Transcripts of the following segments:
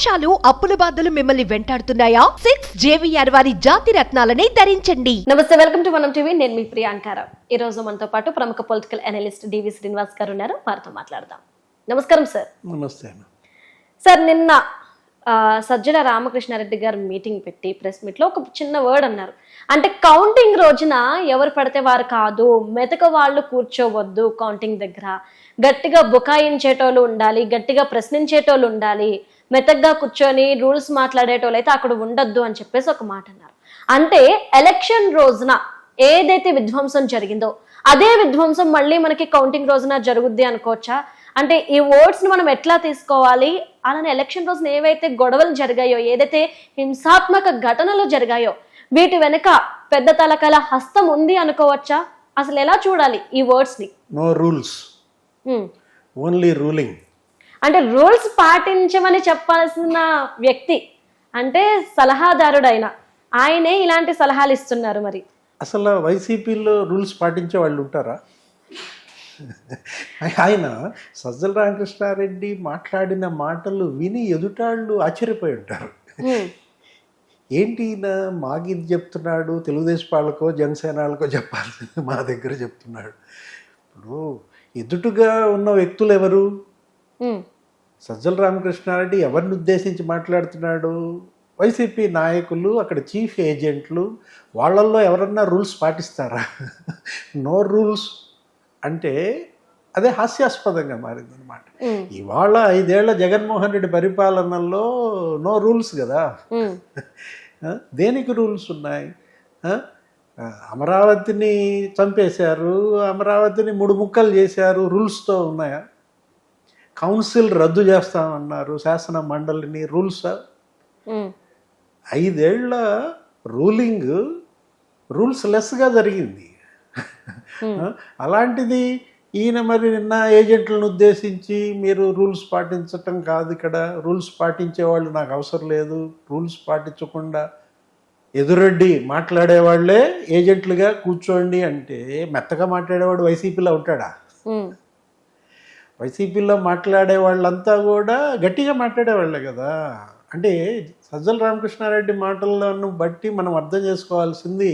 మోసాలు అప్పుల బాధలు మిమ్మల్ని వెంటాడుతున్నాయా? 6 JVR వారి జాతి రత్నాలని ధరించండి. నమస్తే, వెల్కమ్ టు మనం టీవీ. నేను మీ ప్రియాంకారావు. ఈ రోజు మనతో పాటు ప్రముఖ పొలిటికల్ అనలిస్ట్ డివి శ్రీనివాస్ గారు ఉన్నారు. వారితో మాట్లాడదాం. నమస్కారం సార్. నమస్తే సార్, నిన్న సజ్జల రామకృష్ణారెడ్డి గారు మీటింగ్ పెట్టి ప్రెస్ మీట్ లో ఒక చిన్న వర్డ్ అన్నారు. అంటే కౌంటింగ్ రోజున ఎవరు పడితే వారు కాదు, మెతక వాళ్ళు కూర్చోవద్దు కౌంటింగ్ దగ్గర, గట్టిగా బుకాయించేటోళ్ళు ఉండాలి, గట్టిగా ప్రశ్నించేటోళ్ళు ఉండాలి, మెతగ్గా కూర్చొని రూల్స్ మాట్లాడేటోళ్ళు అయితే అక్కడ ఉండొద్దు అని చెప్పేసి ఒక మాట అన్నారు. అంటే ఎలక్షన్ రోజున ఏదైతే విధ్వంసం జరిగిందో అదే విధ్వంసం మళ్ళీ మనకి కౌంటింగ్ రోజున జరుగుద్ది అనుకోవచ్చా? అంటే ఈ ఓట్స్ ని మనం ఎట్లా తీసుకోవాలి? అలానే ఎలక్షన్ రోజున ఏవైతే గొడవలు జరిగాయో, ఏదైతే హింసాత్మక ఘటనలు జరిగాయో వీటి వెనుక పెద్ద తలకల హస్తం ఉంది అనుకోవచ్చా? అసలు ఎలా చూడాలి ఈ వర్డ్స్ ని? No rules, only ruling. అంటే రూల్స్ పాటించమని చెప్పాల్సిన వ్యక్తి అంటే సలహాదారుడైన ఆయనే ఇలాంటి సలహాలు ఇస్తున్నారు. మరి అసలు వైసీపీలో రూల్స్ పాటించే వాళ్ళు ఉంటారా? ఆయన సజ్జల రామకృష్ణారెడ్డి మాట్లాడిన మాటలు విని ఎదుటాళ్ళు ఆశ్చర్యపోయి ఉంటారు. ఏంటి ఈయన మాగిది చెప్తున్నాడు, తెలుగుదేశం వాళ్ళకో జనసేన వాళ్ళకో చెప్పాల్సింది మా దగ్గర చెప్తున్నాడు. ఇప్పుడు ఎదుటుగా ఉన్న వ్యక్తులు ఎవరు? సజ్జల రామకృష్ణారెడ్డి ఎవరిని ఉద్దేశించి మాట్లాడుతున్నాడు? వైసీపీ నాయకులు, అక్కడ చీఫ్ ఏజెంట్లు, వాళ్ళల్లో ఎవరన్నా రూల్స్ పాటిస్తారా? నో రూల్స్ అంటే అదే హాస్యాస్పదంగా మారిందనమాట. ఇవాళ 5 ఏళ్ల జగన్మోహన్ రెడ్డి పరిపాలనలో నో రూల్స్ కదా. దేనికి రూల్స్ ఉన్నాయి? అమరావతిని చంపేశారు, అమరావతిని 3 ముక్కలు చేశారు, రూల్స్తో ఉన్నాయా? కౌన్సిల్ రద్దు చేస్తామన్నారు, శాసన మండలిని, రూల్సా? 5 ఏళ్ల రూలింగ్ రూల్స్ లెస్గా జరిగింది. అలాంటిది ఈయన మరి నిన్న ఏజెంట్లను ఉద్దేశించి మీరు రూల్స్ పాటించటం కాదు, ఇక్కడ రూల్స్ పాటించే వాళ్ళు నాకు అవసరం లేదు, రూల్స్ పాటించకుండా ఎదురొడ్డి మాట్లాడేవాళ్లే ఏజెంట్లుగా కూర్చోండి అంటే మెత్తగా మాట్లాడేవాడు వైసీపీలో ఉంటాడా? వైసీపీలో మాట్లాడే వాళ్ళంతా కూడా గట్టిగా మాట్లాడేవాళ్ళే కదా. అంటే సజ్జల రామకృష్ణారెడ్డి మాటలను బట్టి మనం అర్థం చేసుకోవాల్సింది,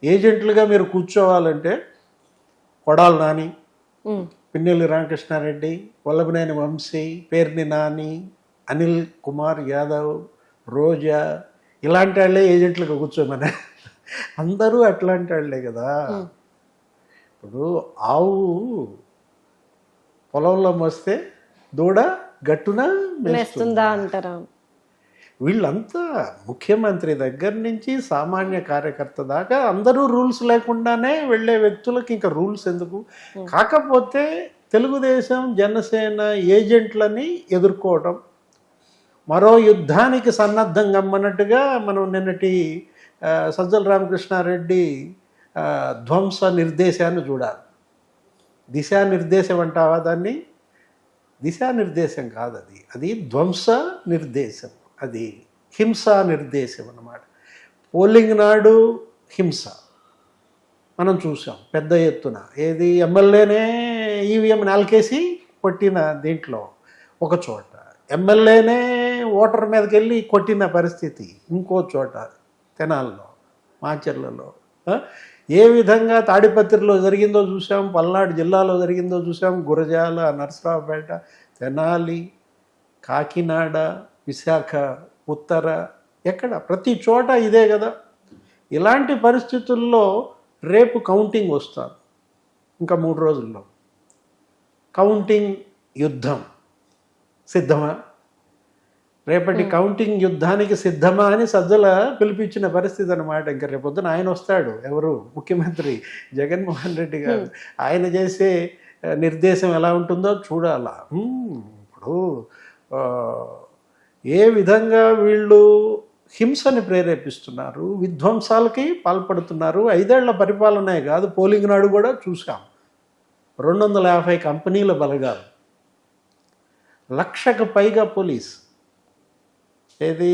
ఏజెంట్లుగా మీరు కూర్చోవాలంటే కొడాలి నాని, పిన్నెల్లి రామకృష్ణారెడ్డి, వల్లభనేని వంశీ, పేర్ని నాని, అనిల్ కుమార్ యాదవ్, రోజా, ఇలాంటి వాళ్ళే ఏజెంట్లుగా కూర్చోమని. అందరూ అట్లాంటి వాళ్ళే కదా. ఇప్పుడు ఆవు పొలంలో మోస్తే దూడ గట్టున మేస్తుందా అంటారా? వీళ్ళంతా ముఖ్యమంత్రి దగ్గర నుంచి సామాన్య కార్యకర్త దాకా అందరూ రూల్స్ లేకుండానే వెళ్ళే వ్యక్తులకు ఇంకా రూల్స్ ఎందుకు? కాకపోతే తెలుగుదేశం జనసేన ఏజెంట్లని ఎదుర్కోవడం, మరో యుద్ధానికి సన్నద్ధం గమ్మన్నట్టుగా మనం నిన్నటి సజ్జల రామకృష్ణారెడ్డి ధ్వంస నిర్దేశాన్ని చూడాలి. దిశానిర్దేశం అంటావా దాన్ని? దిశానిర్దేశం కాదు, అది ధ్వంస నిర్దేశం, అది హింసా నిర్దేశం అన్నమాట. పోలింగ్ నాడు హింస మనం చూసాం పెద్ద ఎత్తున. ఏది ఎమ్మెల్యేనే ఈవీఎం నాలుకేసి కొట్టిన దీంట్లో ఒక చోట, ఎమ్మెల్యేనే ఓటర్ మీదకి వెళ్ళి కొట్టిన పరిస్థితి ఇంకో చోట, తెనాల్లో, మాచర్లలో. ఏ విధంగా తాడిపత్రిలో జరిగిందో చూసాం, పల్నాడు జిల్లాలో జరిగిందో చూసాం, గురజాల, నరసరావుపేట, తెనాలి, కాకినాడ, విశాఖ, ఉత్తర, ఎక్కడ ప్రతి చోట ఇదే కదా. ఇలాంటి పరిస్థితుల్లో రేపు కౌంటింగ్ వస్తారు, ఇంకా 3 రోజుల్లో కౌంటింగ్ యుద్ధం సిద్ధమా? రేపటి కౌంటింగ్ యుద్ధానికి సిద్ధమా అని సజ్జల పిలిపించిన పరిస్థితి అనమాట. ఇంకా రేపొద్దున ఆయన వస్తాడు, ఎవరు? ముఖ్యమంత్రి జగన్మోహన్ రెడ్డి గారు. ఆయన చేసే నిర్దేశం ఎలా ఉంటుందో చూడాలా. ఇప్పుడు ఏ విధంగా వీళ్ళు హింసని ప్రేరేపిస్తున్నారు, విధ్వంసాలకి పాల్పడుతున్నారు. 5 ఏళ్ల పరిపాలనే కాదు, పోలింగ్ నాడు కూడా చూసాం. 250 కంపెనీల బలగాలు, 1,00,000కు పైగా పోలీస్. ఏది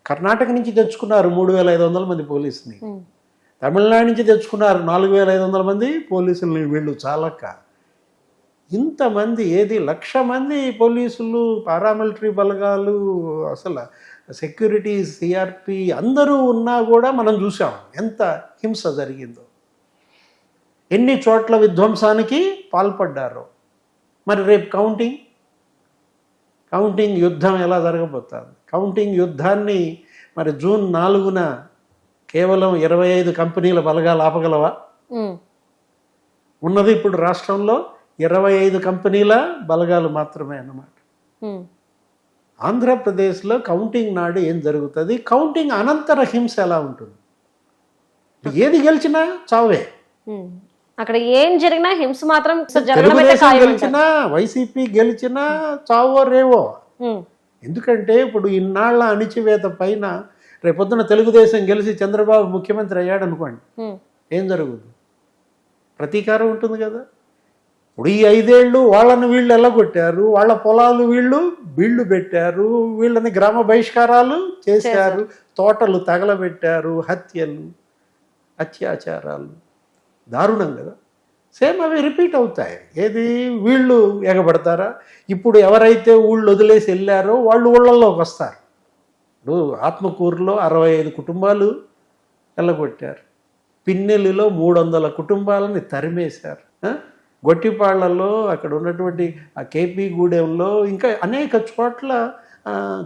కర్ణాటక నుంచి తెచ్చుకున్నారు 3,500 మంది పోలీసుని, తమిళనాడు నుంచి తెచ్చుకున్నారు 4,500 మంది పోలీసుల్ని. వీళ్ళు చాలక ఇంతమంది 1,00,000 మంది పోలీసులు, పారామిలిటరీ బలగాలు, అసలు సెక్యూరిటీ, సిఆర్పి అందరూ ఉన్నా కూడా మనం చూసాం ఎంత హింస జరిగిందో, ఎన్ని చోట్ల విధ్వంసానికి పాల్పడ్డారో. మరి రేపు కౌంటింగ్ యుద్ధం ఎలా జరగబోతుంది? కౌంటింగ్ యుద్ధాన్ని మరి జూన్ 4న కేవలం 25 కంపెనీల బలగాలు ఆపగలవా? ఉన్నది ఇప్పుడు రాష్ట్రంలో 25 కంపెనీల బలగాలు మాత్రమే అన్నమాట. ఆంధ్రప్రదేశ్లో కౌంటింగ్ నాడు ఏం జరుగుతుంది? కౌంటింగ్ అనంతర హింస ఎలా ఉంటుంది? ఏది గెలిచినా చావే. అక్కడ ఏం జరిగినా హింస మాత్రం జరగడం గెలిచినా, వైసీపీ గెలిచినా చావో రేవో. ఎందుకంటే ఇప్పుడు ఇన్నాళ్ల అణిచివేత పైన రేపొద్దున తెలుగుదేశం గెలిచి చంద్రబాబు ముఖ్యమంత్రి అయ్యాడు అనుకోండి, ఏం జరుగుతుంది? ప్రతీకారం ఉంటుంది కదా. ఇప్పుడు ఈ 5 ఏళ్ళు వాళ్ళని వీళ్ళు ఎల్లగొట్టారు, వాళ్ళ పొలాలు వీళ్ళు పెట్టారు, వీళ్ళని గ్రామ బహిష్కారాలు చేశారు, తోటలు తగలబెట్టారు, హత్యలు, అత్యాచారాలు, దారుణం కదా. సేమ్ అవి రిపీట్ అవుతాయి. ఏది వీళ్ళు ఎగబడతారా? ఇప్పుడు ఎవరైతే ఊళ్ళు వదిలేసి వెళ్ళారో వాళ్ళు ఊళ్ళల్లోకి వస్తారు. ఇప్పుడు ఆత్మకూరులో 65 కుటుంబాలు వెళ్ళగొట్టారు, పిన్నెల్లిలో 300 కుటుంబాలని తరిమేశారు, గొట్టిపాళ్లలో అక్కడ ఉన్నటువంటి ఆ కేపీ గూడెంలో ఇంకా అనేక చోట్ల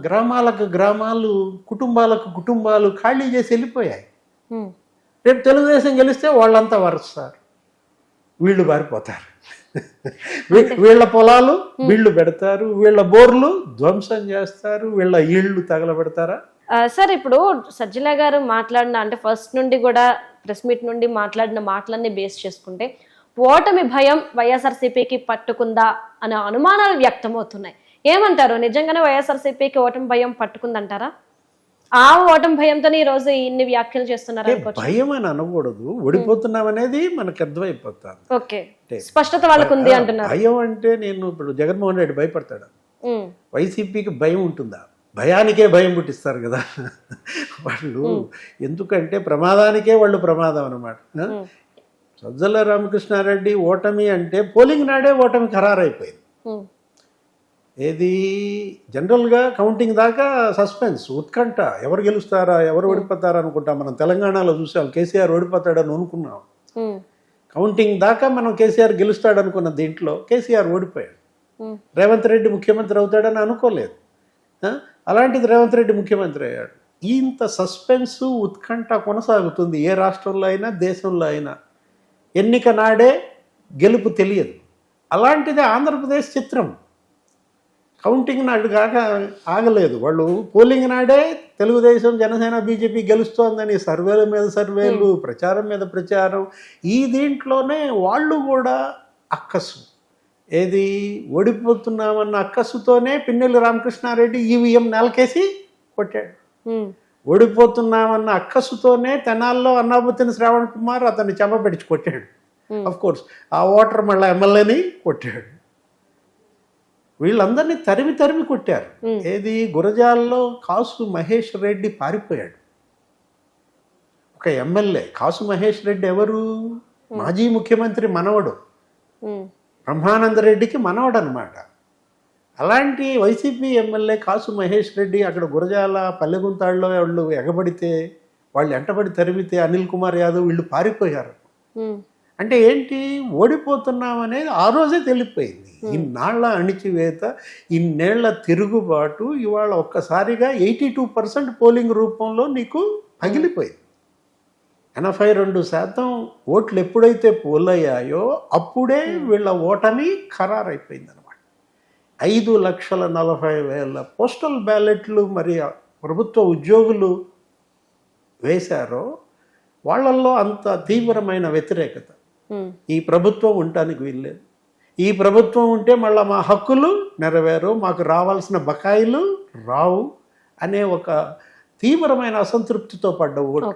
గ్రామాలు కుటుంబాలు ఖాళీ చేసి వెళ్ళిపోయాయి. రేపు తెలుగుదేశం గెలిస్తే వాళ్ళంతా వరుస్తారు, వీళ్ళు పారిపోతారు. వీళ్ళ పొలాలు వీళ్ళు పెడతారు, వీళ్ళ బోర్లు ధ్వంసం చేస్తారు, వీళ్ళ ఇళ్ళు తగలబెడతారా? సార్, ఇప్పుడు సజ్జల గారు మాట్లాడిన, అంటే ఫస్ట్ నుండి కూడా ప్రెస్ మీట్ నుండి మాట్లాడిన మాటలన్నీ బేస్ చేసుకుంటే ఓటమి భయం వైఎస్ఆర్సీపీకి పట్టుకుందా అనే అనుమానాలు వ్యక్తమవుతున్నాయి. ఏమంటారు? నిజంగానే వైఎస్ఆర్సీపీకి ఓటమి భయం పట్టుకుందంటారా? ఆ ఓటమి భయంతో ఈ రోజు ఇన్ని వ్యాఖ్యలు చేస్తున్నారు. భయం అని అనకూడదు, ఓడిపోతున్నాం అనేది మనకు అర్థమైపోతుంది. ఓకే, స్పష్టత వాళ్ళకు ఉంది అంటున్నారు. భయం అంటే నేను ఇప్పుడు జగన్మోహన్ రెడ్డి భయపడతాడు, వైసీపీకి భయం ఉంటుందా? భయానికే భయం పుట్టిస్తారు కదా వాళ్ళు. ఎందుకంటే ప్రమాదానికే వాళ్ళు ప్రమాదం అన్నమాట. సజ్జల రామకృష్ణారెడ్డి ఓటమి అంటే పోలింగ్ నాడే ఓటమి ఖరారైపోయింది. ఏది జనరల్గా కౌంటింగ్ దాకా సస్పెన్స్, ఉత్కంఠ, ఎవరు గెలుస్తారా ఎవరు ఓడిపోతారా అనుకుంటాం. మనం తెలంగాణలో చూసాం, కేసీఆర్ ఓడిపోతాడని అనుకున్నాం. కౌంటింగ్ దాకా మనం కేసీఆర్ గెలుస్తాడు అనుకున్న దీంట్లో కేసీఆర్ ఓడిపోయాడు. రేవంత్ రెడ్డి ముఖ్యమంత్రి అవుతాడని అనుకోలేదు, అలాంటిది రేవంత్ రెడ్డి ముఖ్యమంత్రి అయ్యాడు. ఇంత సస్పెన్స్, ఉత్కంఠ కొనసాగుతుంది ఏ రాష్ట్రంలో అయినా దేశంలో అయినా. ఎన్నిక నాడే గెలుపు తెలియదు. అలాంటిదే ఆంధ్రప్రదేశ్ చిత్రం. కౌంటింగ్ నాడు కాక ఆగలేదు వాళ్ళు. పోలింగ్ నాడే తెలుగుదేశం, జనసేన, బీజేపీ గెలుస్తోందని సర్వేల మీద సర్వేలు, ప్రచారం మీద ప్రచారం. ఈ దీంట్లోనే వాళ్ళు కూడా అక్కసు, ఏది ఓడిపోతున్నామన్న అక్కసుతోనే పిన్నెల్లి రామకృష్ణారెడ్డి ఈవీఎం నెలకేసి కొట్టాడు. ఓడిపోతున్నామన్న అక్కసుతోనే తెనాల్లో అన్నాబుత్తిని శ్రావణ్ కుమార్ అతన్ని చెంపపెడిచి కొట్టాడు. అఫ్ కోర్స్ ఆ ఓటర్ మళ్ళీ ఎమ్మెల్యేని కొట్టాడు. వీళ్ళందరినీ తరిమి కొట్టారు. ఏది గురజాల్లో కాసు మహేష్ రెడ్డి పారిపోయాడు. ఒక ఎమ్మెల్యే కాసు మహేష్ రెడ్డి ఎవరు? మాజీ ముఖ్యమంత్రి మనవడు, బ్రహ్మానంద రెడ్డికి మనవడు అనమాట. అలాంటి వైసీపీ ఎమ్మెల్యే కాసు మహేష్ రెడ్డి అక్కడ గురజాల పల్లెగుంతాళ్ళలో వాళ్ళు ఎగబడితే, వాళ్ళు ఎంటబడి తరిమితే అనిల్ కుమార్ యాదవ్ వీళ్ళు పారిపోయారు. అంటే ఏంటి? ఓడిపోతున్నామనేది ఆ రోజే తెలిసిపోయింది. ఇన్నాళ్ల అణిచివేత, ఇన్నేళ్ల తిరుగుబాటు ఇవాళ ఒక్కసారిగా 82% పోలింగ్ రూపంలో నీకు పగిలిపోయింది. 82% ఓట్లు ఎప్పుడైతే పోలయ్యాయో అప్పుడే వీళ్ళ ఓటమి ఖరారైపోయింది అనమాట. 5,40,000 పోస్టల్ బ్యాలెట్లు మరి ప్రభుత్వ ఉద్యోగులు వేశారో వాళ్ళల్లో అంత తీవ్రమైన వ్యతిరేకత. ఈ ప్రభుత్వం ఉండటానికి వీల్లేదు, ఈ ప్రభుత్వం ఉంటే మళ్ళీ మా హక్కులు నెరవేరు, మాకు రావాల్సిన బకాయిలు రావు అనే ఒక తీవ్రమైన అసంతృప్తితో పడ్డ ఓటు,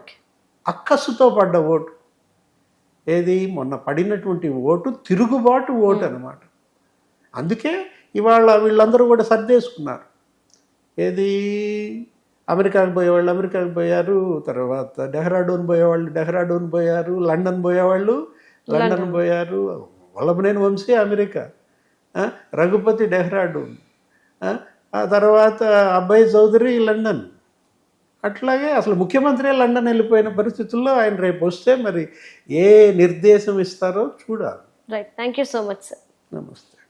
అక్కసుతో పడ్డ ఓటు. ఏది మొన్న పడినటువంటి ఓటు తిరుగుబాటు ఓటు అనమాట. అందుకే ఇవాళ వీళ్ళందరూ కూడా సర్దేసుకున్నారు. ఏది అమెరికాకి పోయేవాళ్ళు అమెరికాకి పోయారు, తర్వాత డెహ్రాడూన్ పోయేవాళ్ళు డెహ్రాడూన్ పోయారు, లండన్ పోయేవాళ్ళు లండన్ పోయారు. వల్లభనేని వంశీ అమెరికా, రఘుపతి డెహ్రాడూన్, ఆ తర్వాత అబ్బాయి చౌదరి లండన్. అట్లాగే అసలు ముఖ్యమంత్రి లండన్ వెళ్ళిపోయిన పరిస్థితుల్లో ఆయన రేపు వస్తే మరి ఏ నిర్దేశం ఇస్తారో చూడాలి. Right, thank you so much sir. నమస్తే.